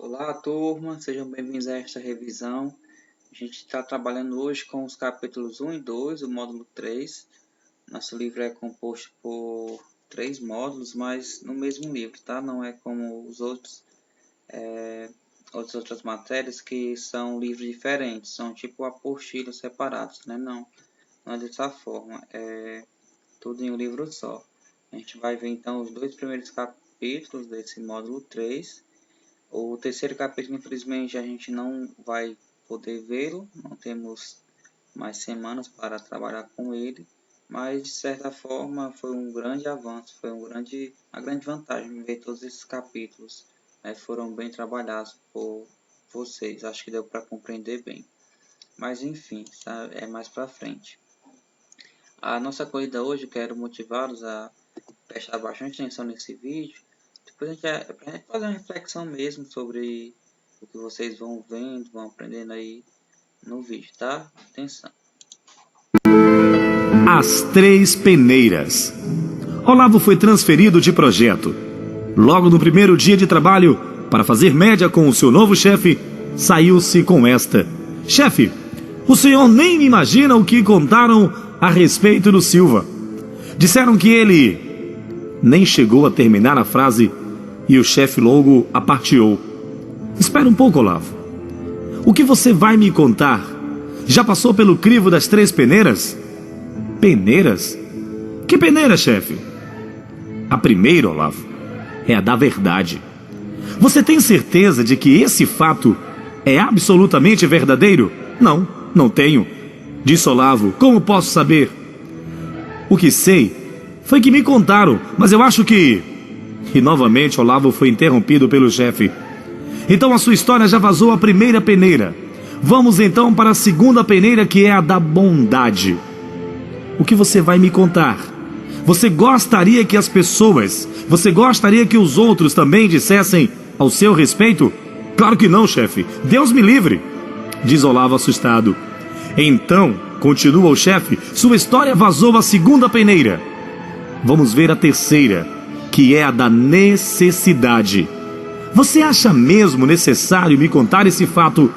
Olá, turma, sejam bem-vindos a esta revisão. A gente está trabalhando hoje com os capítulos 1 e 2 do módulo 3. Nosso livro é composto por 3 módulos, mas no mesmo livro, tá? Não é como os outros, outras matérias que são livros diferentes, são tipo apostilas separados, né? Não é dessa forma, é tudo em um livro só. A gente vai ver então os 2 primeiros capítulos desse módulo 3. O terceiro capítulo, infelizmente, a gente não vai poder vê-lo, não temos mais semanas para trabalhar com ele, mas de certa forma foi um grande avanço, foi uma grande vantagem ver todos esses capítulos, né, foram bem trabalhados por vocês, acho que deu para compreender bem. Mas enfim, é mais para frente. A nossa corrida hoje, eu quero motivá-los a prestar bastante atenção nesse vídeo. Depois pra gente fazer uma reflexão mesmo sobre o que vocês vão vendo, vão aprendendo aí no vídeo, tá? Atenção. As Três Peneiras. Olavo foi transferido de projeto. Logo no primeiro dia de trabalho, para fazer média com o seu novo chefe, saiu-se com esta: Chefe, o senhor nem me imagina o que contaram a respeito do Silva. Disseram que ele... Nem chegou a terminar a frase e o chefe logo a parteou. Espera um pouco, Olavo. O que você vai me contar? Já passou pelo crivo das Três Peneiras? Peneiras? Que peneira, chefe? A primeira, Olavo, é a da verdade. Você tem certeza de que esse fato é absolutamente verdadeiro? Não, não tenho. Disse Olavo. Como posso saber? O que sei foi que me contaram, mas eu acho que... E novamente Olavo foi interrompido pelo chefe. Então a sua história já vazou a primeira peneira. Vamos então para a segunda peneira, que é a da bondade. O que você vai me contar? Você gostaria que você gostaria que os outros também dissessem ao seu respeito? Claro que não, chefe. Deus me livre, diz Olavo assustado. Então, continua o chefe, sua história vazou a segunda peneira. Vamos ver a terceira, que é a da necessidade. Você acha mesmo necessário me contar esse fato,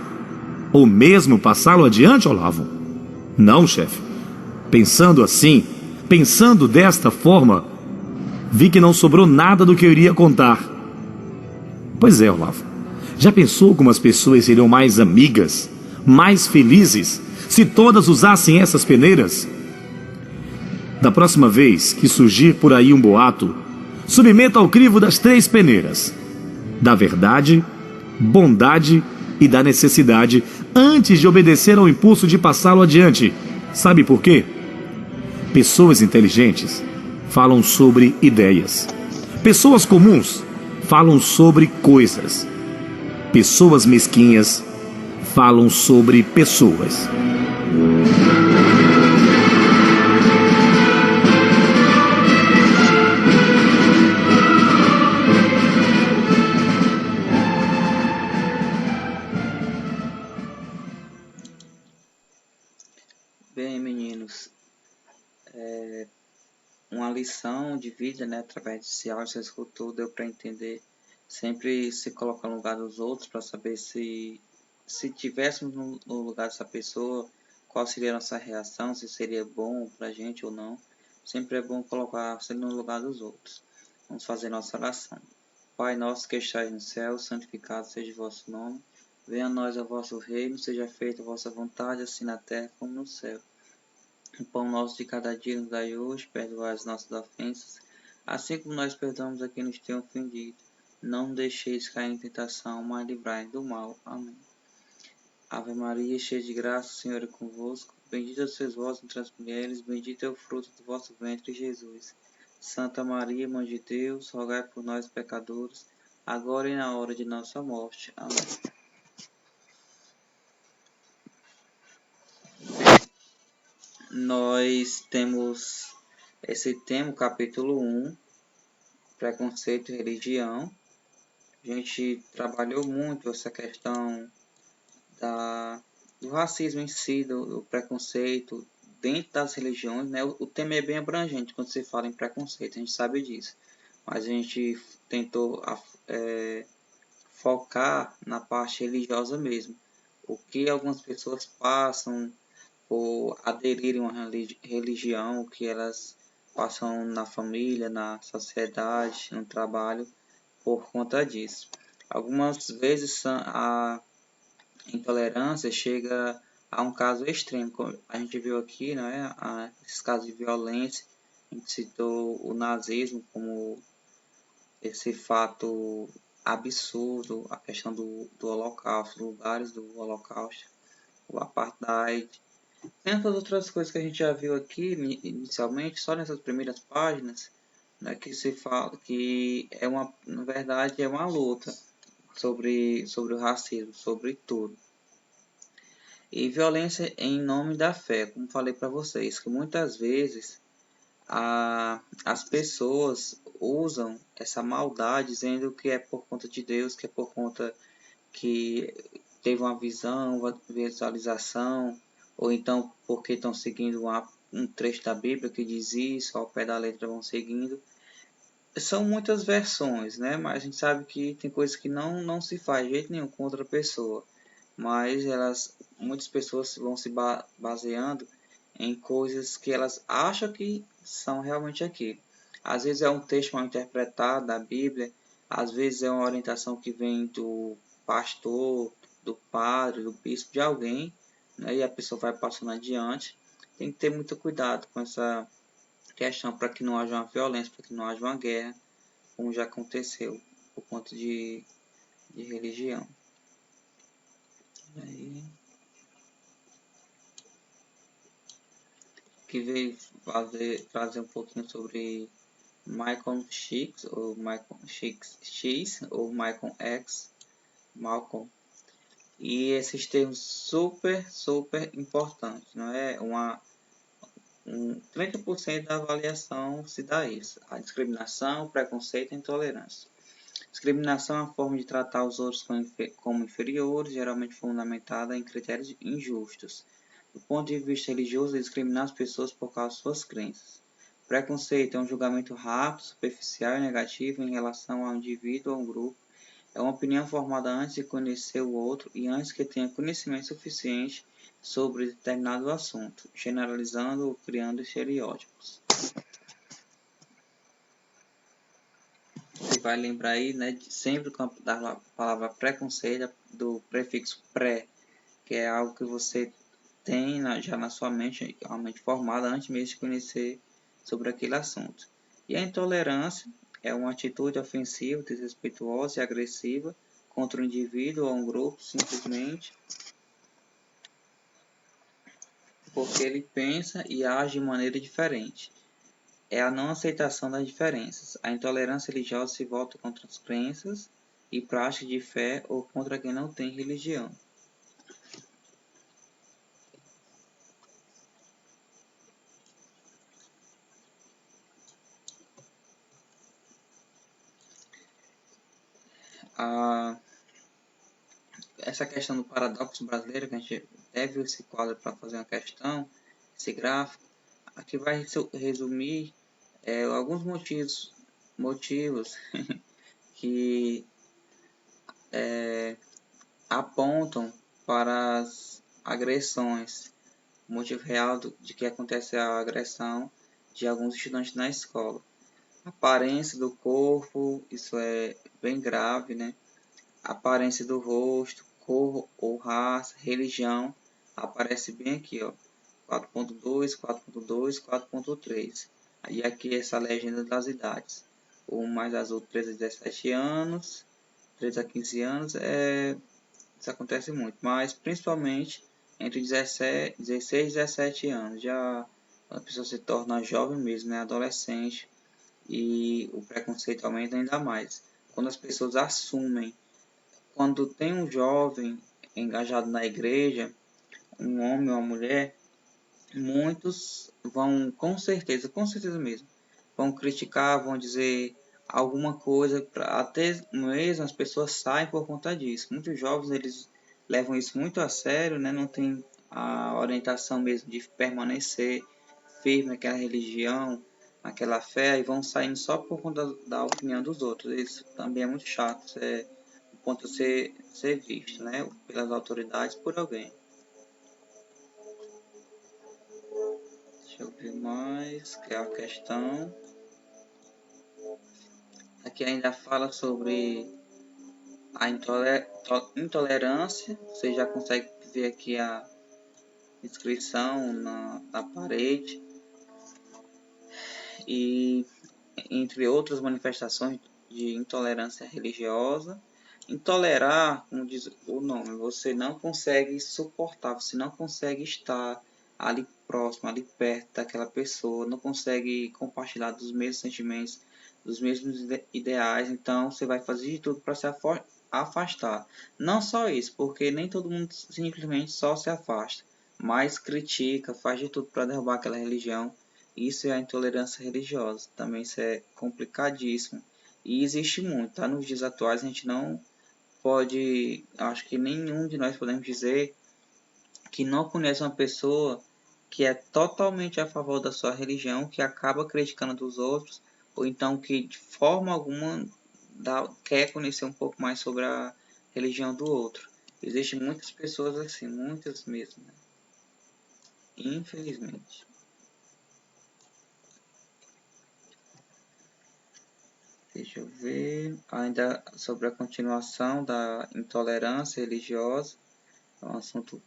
ou mesmo passá-lo adiante, Olavo? Não, chefe. Pensando assim, pensando desta forma, vi que não sobrou nada do que eu iria contar. Pois é, Olavo. Já pensou como as pessoas seriam mais amigas, mais felizes, se todas usassem essas peneiras? Da próxima vez que surgir por aí um boato, submeta ao crivo das três peneiras: da verdade, bondade e da necessidade, antes de obedecer ao impulso de passá-lo adiante. Sabe por quê? Pessoas inteligentes falam sobre ideias. Pessoas comuns falam sobre coisas. Pessoas mesquinhas falam sobre pessoas. Bem, meninos, uma lição de vida, né, através desse áudio, você escutou, deu para entender. Sempre se colocar no lugar dos outros para saber se tivéssemos no lugar dessa pessoa, qual seria a nossa reação, se seria bom para a gente ou não. Sempre é bom colocar-se no lugar dos outros. Vamos fazer nossa oração. Pai nosso que estais no céu, santificado seja o vosso nome. Venha a nós o vosso reino, seja feita a vossa vontade, assim na terra como no céu. O pão nosso de cada dia nos dai hoje, perdoai as nossas ofensas, assim como nós perdoamos a quem nos tem ofendido. Não nos deixeis cair em tentação, mas livrai do mal. Amém. Ave Maria, cheia de graça, o Senhor é convosco. Bendita sois vós entre as mulheres, bendito é o fruto do vosso ventre, Jesus. Santa Maria, Mãe de Deus, rogai por nós, pecadores, agora e na hora de nossa morte. Amém. Nós temos esse tema, capítulo 1, preconceito e religião. A gente trabalhou muito essa questão do racismo em si, do preconceito dentro das religiões, né? O tema é bem abrangente quando se fala em preconceito, a gente sabe disso. Mas a gente tentou focar na parte religiosa mesmo. O que algumas pessoas passam por aderirem a uma religião, o que elas passam na família, na sociedade, no trabalho, por conta disso. Algumas vezes a intolerância chega a um caso extremo, como a gente viu aqui, né, esses casos de violência, a gente citou o nazismo como esse fato absurdo, a questão do Holocausto, lugares do Holocausto, o Apartheid. Tantas outras coisas que a gente já viu aqui inicialmente, só nessas primeiras páginas, né, que se fala que é uma, na verdade, é uma luta sobre o racismo, sobre tudo. E violência em nome da fé, como falei para vocês, que muitas vezes as pessoas usam essa maldade dizendo que é por conta de Deus, que é por conta que teve uma visão, uma visualização, ou então porque estão seguindo um trecho da Bíblia que diz isso, ao pé da letra vão seguindo. São muitas versões, né? Mas a gente sabe que tem coisas que não se faz de jeito nenhum com outra pessoa. Mas muitas pessoas vão se baseando em coisas que elas acham que são realmente aquilo. Às vezes é um texto mal interpretado da Bíblia, às vezes é uma orientação que vem do pastor, do padre, do bispo, de alguém, né? E a pessoa vai passando adiante. Tem que ter muito cuidado com essa questão para que não haja uma violência, para que não haja uma guerra, como já aconteceu por conta de religião. Aí, que veio trazer um pouquinho sobre Malcolm X ou Malcolm X ou Malcolm X, Malcolm. E esses termos super importantes, não é? 30% da avaliação se dá isso: a discriminação, preconceito e intolerância. Discriminação é uma forma de tratar os outros como inferiores, geralmente fundamentada em critérios injustos. Do ponto de vista religioso, discriminar as pessoas por causa de suas crenças. Preconceito é um julgamento rápido, superficial e negativo em relação ao indivíduo ou a um grupo. É uma opinião formada antes de conhecer o outro e antes que tenha conhecimento suficiente sobre determinado assunto, generalizando ou criando estereótipos. Você vai lembrar aí, né, sempre da palavra preconceito, do prefixo pré, que é algo que você tem já na sua mente, a mente formada antes mesmo de conhecer sobre aquele assunto. E a intolerância é uma atitude ofensiva, desrespeituosa e agressiva contra o indivíduo ou um grupo, simplesmente porque ele pensa e age de maneira diferente. É a não aceitação das diferenças. A intolerância religiosa se volta contra as crenças e práticas de fé ou contra quem não tem religião. Essa questão do paradoxo brasileiro, que a gente deve esse quadro para fazer uma questão, esse gráfico, aqui vai resumir alguns motivos que apontam para as agressões, o motivo real de que acontece a agressão de alguns estudantes na escola. Aparência do corpo, isso é bem grave, né? Aparência do rosto, cor ou raça, religião, aparece bem aqui, ó, 4.2, 4.2, 4.3. Aí aqui essa legenda das idades. O mais azul, 13 a 17 anos, 13 a 15 anos, isso acontece muito, mas principalmente entre 16 e 17 anos, já a pessoa se torna jovem mesmo, né, adolescente, e o preconceito aumenta ainda mais. Quando as pessoas assumem, quando tem um jovem engajado na igreja, um homem ou uma mulher, muitos vão com certeza mesmo, vão criticar, vão dizer alguma coisa, até mesmo as pessoas saem por conta disso. Muitos jovens eles levam isso muito a sério, né? Não tem a orientação mesmo de permanecer firme naquela religião, naquela fé, e vão saindo só por conta da opinião dos outros. Isso também é muito chato. ponto a ser visto, né, pelas autoridades, por alguém. Deixa eu ver mais, que é a questão. Aqui ainda fala sobre a intolerância. Você já consegue ver aqui a inscrição na parede. E entre outras manifestações de intolerância religiosa. Intolerar, como diz o nome, você não consegue suportar, você não consegue estar ali próximo, ali perto daquela pessoa, não consegue compartilhar dos mesmos sentimentos, dos mesmos ideais, então você vai fazer de tudo para se afastar. Não só isso, porque nem todo mundo simplesmente só se afasta, mas critica, faz de tudo para derrubar aquela religião. Isso é a intolerância religiosa, também isso é complicadíssimo e existe muito, tá? Nos dias atuais a gente não pode, acho que nenhum de nós podemos dizer que não conhece uma pessoa que é totalmente a favor da sua religião, que acaba criticando dos outros, ou então que de forma alguma quer conhecer um pouco mais sobre a religião do outro. Existem muitas pessoas assim, muitas mesmo, né? Infelizmente. Deixa eu ver. Ainda sobre a continuação da intolerância religiosa. É um assunto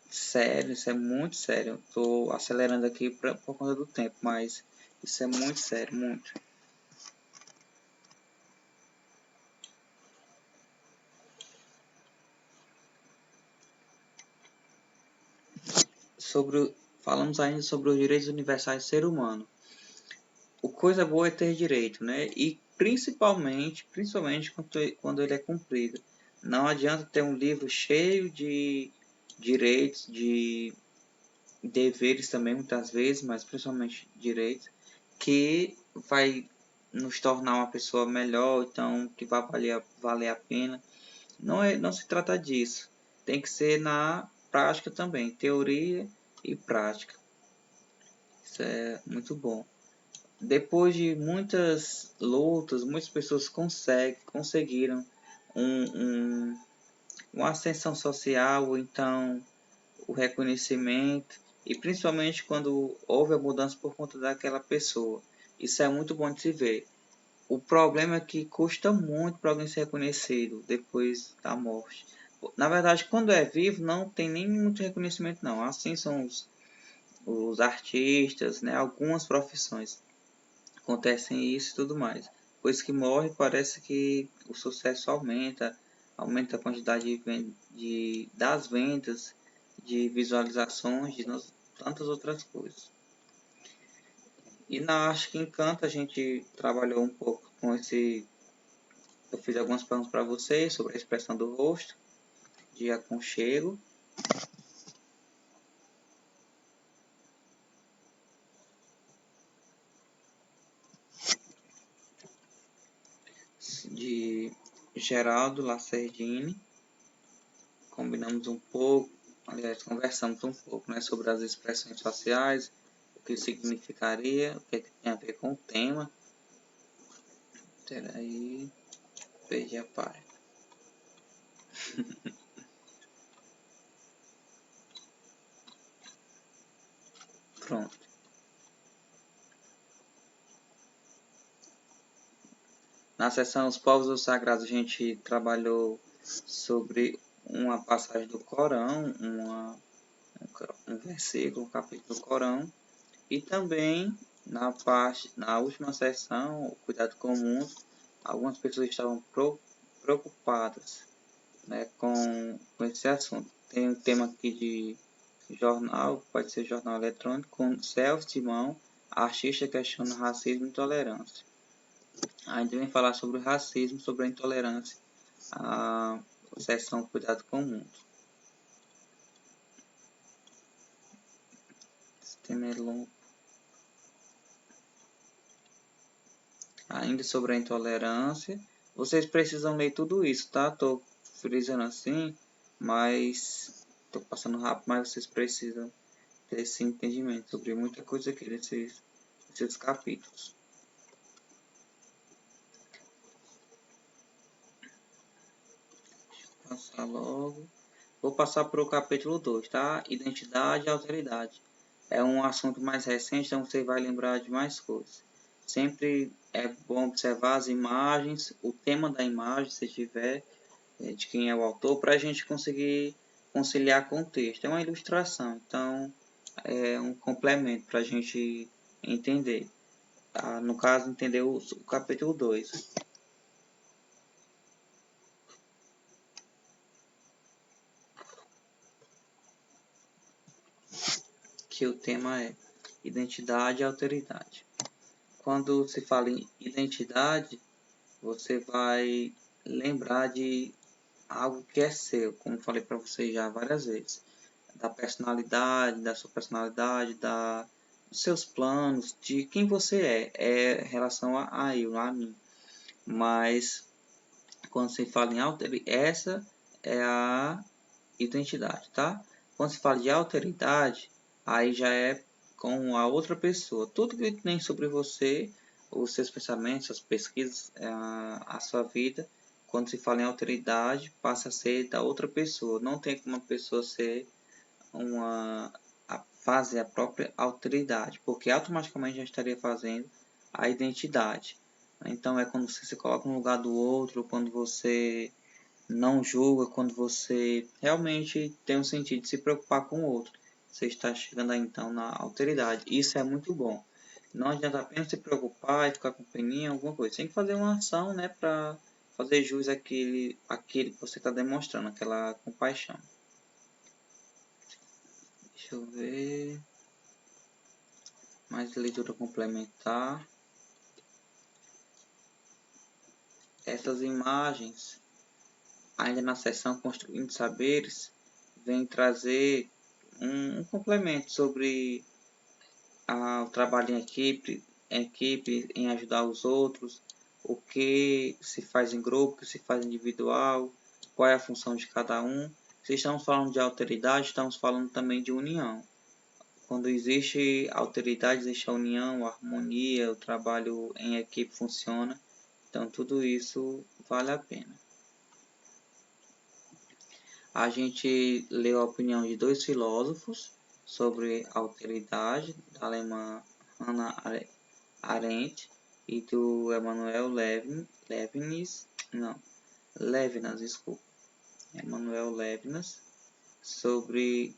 sério, isso é muito sério. Estou acelerando aqui por conta do tempo, mas isso é muito sério, muito. Falamos ainda sobre os direitos universais do ser humano. O coisa boa é ter direito, né? E principalmente quando ele é cumprido. Não adianta ter um livro cheio de direitos, de deveres também muitas vezes, mas principalmente direitos, que vai nos tornar uma pessoa melhor, então que vai valer a pena. Não se trata disso. Tem que ser na prática também, teoria e prática. Isso é muito bom. Depois de muitas lutas, muitas pessoas conseguiram uma ascensão social, ou então o reconhecimento, e principalmente quando houve a mudança por conta daquela pessoa. Isso é muito bom de se ver. O problema é que custa muito para alguém ser reconhecido depois da morte. Na verdade, quando é vivo, não tem nem muito reconhecimento, não. Assim são os artistas, né? Algumas profissões. Acontecem isso e tudo mais. Depois que morre, parece que o sucesso aumenta a quantidade das vendas, de visualizações, de tantas outras coisas. E na Arte que Encanta a gente trabalhou um pouco com esse. Eu fiz algumas perguntas para vocês sobre a expressão do rosto, de aconchego. De Geraldo Lacerdini. Combinamos um pouco, aliás, conversamos um pouco, né, sobre as expressões faciais, o que significaria, o que tem a ver com o tema. Peraí, perdi a página. Pronto. Na seção Os Povos Sagrados a gente trabalhou sobre uma passagem do Corão, um versículo, um capítulo do Corão, e também na última sessão, o Cuidado com o Mundo, algumas pessoas estavam preocupadas, né, com esse assunto. Tem um tema aqui de jornal, pode ser jornal eletrônico, com Celso Simão, artista questiona racismo e intolerância. Ainda vem falar sobre o racismo, sobre a intolerância, a seção Cuidado com o Mundo. Esse tema é longo. Ainda sobre a intolerância, vocês precisam ler tudo isso, tá? Tô frisando assim, mas tô passando rápido, mas vocês precisam ter esse entendimento sobre muita coisa aqui desses capítulos. passar logo. Vou passar para o capítulo 2, tá? Identidade e alteridade. É um assunto mais recente, então você vai lembrar de mais coisas. Sempre é bom observar as imagens, o tema da imagem, se tiver, de quem é o autor, para a gente conseguir conciliar com o texto. É uma ilustração, então é um complemento para a gente entender. No caso, entender o capítulo 2, que o tema é identidade e alteridade. Quando se fala em identidade, você vai lembrar de algo que é seu, como falei para você já várias vezes, da personalidade, da sua personalidade, dos seus planos, de quem você é em relação a eu, a mim. Mas quando se fala em alteridade, essa é a identidade, tá? Quando se fala de alteridade, aí já é com a outra pessoa. Tudo que tem sobre você, os seus pensamentos, suas pesquisas, a sua vida, quando se fala em alteridade, passa a ser da outra pessoa. Não tem como uma pessoa ser fazer a própria alteridade, porque automaticamente já estaria fazendo a identidade. Então é quando você se coloca no lugar do outro, quando você não julga, quando você realmente tem um sentido de se preocupar com o outro. Você está chegando aí, então na alteridade. Isso é muito bom. Não adianta apenas se preocupar e ficar com peninha, alguma coisa. Tem que fazer uma ação, né, para fazer jus àquele que você está demonstrando, aquela compaixão. Deixa eu ver. Mais leitura complementar. Essas imagens, ainda na seção Construindo Saberes, vem trazer um complemento sobre o trabalho em equipe, em ajudar os outros, o que se faz em grupo, o que se faz individual, qual é a função de cada um. Se estamos falando de alteridade, estamos falando também de união. Quando existe alteridade, existe a união, a harmonia, o trabalho em equipe funciona. Então tudo isso vale a pena. A gente leu a opinião de dois filósofos sobre a alteridade, da alemã Hannah Arendt e do Emmanuel Levinas, desculpa, Emmanuel Levinas, sobre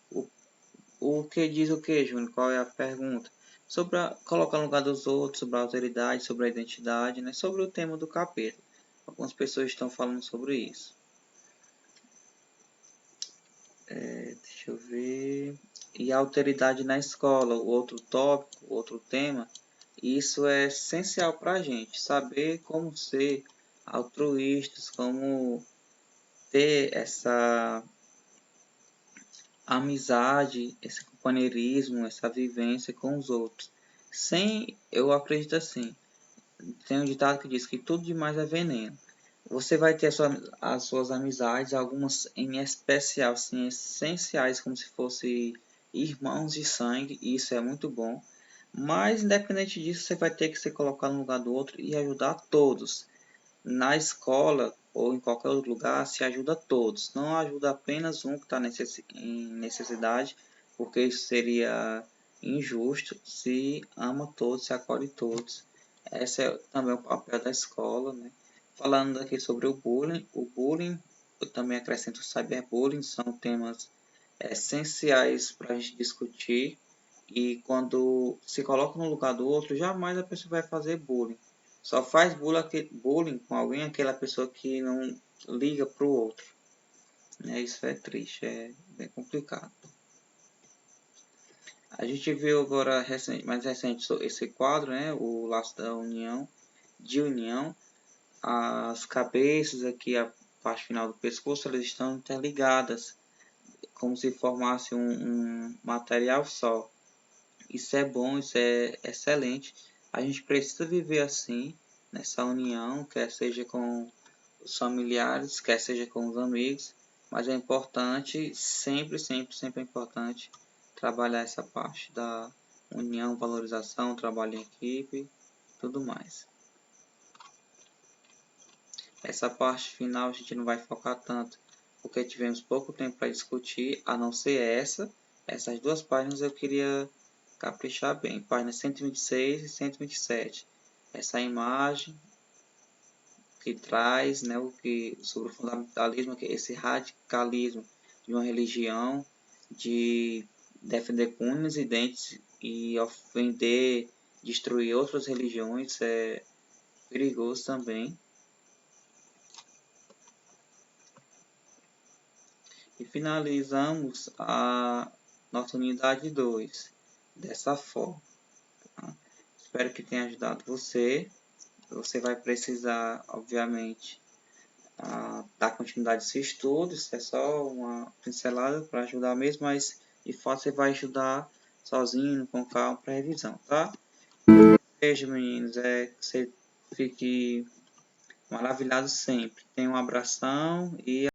o que diz o que, Júnior? Qual é a pergunta? Sobre colocar no lugar dos outros, sobre a autoridade, sobre a identidade, né? Sobre o tema do capítulo. Algumas pessoas estão falando sobre isso. Deixa eu ver. E a autoridade na escola, o outro tópico, outro tema. Isso é essencial para a gente saber como ser altruístas, como ter essa amizade, esse companheirismo, essa vivência com os outros. Eu acredito assim, tem um ditado que diz que tudo demais é veneno. Você vai ter as suas amizades, algumas em especial, assim, essenciais, como se fossem irmãos de sangue, e isso é muito bom. Mas, independente disso, você vai ter que se colocar no lugar do outro e ajudar todos. Na escola ou em qualquer outro lugar, se ajuda todos. Não ajuda apenas um que está em necessidade, porque isso seria injusto. Se ama todos, se acolhe todos. Esse é também o papel da escola, né? Falando aqui sobre o bullying, eu também acrescento o cyberbullying, são temas essenciais para a gente discutir. E quando se coloca no lugar do outro, jamais a pessoa vai fazer bullying. Só faz bullying com alguém aquela pessoa que não liga para o outro. Isso é triste, é bem complicado. A gente viu agora mais recente esse quadro, né? O laço da união, de união. As cabeças aqui, a parte final do pescoço, elas estão interligadas, como se formasse um material só. Isso é bom, isso é excelente. A gente precisa viver assim, nessa união, quer seja com os familiares, quer seja com os amigos, mas é importante, sempre, sempre, sempre é importante trabalhar essa parte da união, valorização, trabalho em equipe, tudo mais. Essa parte final a gente não vai focar tanto, porque tivemos pouco tempo para discutir, a não ser essas duas páginas eu queria caprichar bem, páginas 126 e 127. Essa imagem que traz, né, sobre o fundamentalismo, que é esse radicalismo de uma religião, de defender com unhas e dentes e ofender, destruir outras religiões, é perigoso também. E finalizamos a nossa unidade 2 dessa forma. Tá? Espero que tenha ajudado você. Você vai precisar, obviamente, dar continuidade a esse estudo. Isso é só uma pincelada para ajudar mesmo, mas de fato você vai estudar sozinho, com calma, para revisão, tá? Beijo, meninos. Que você fique maravilhado sempre. Tenha um abração e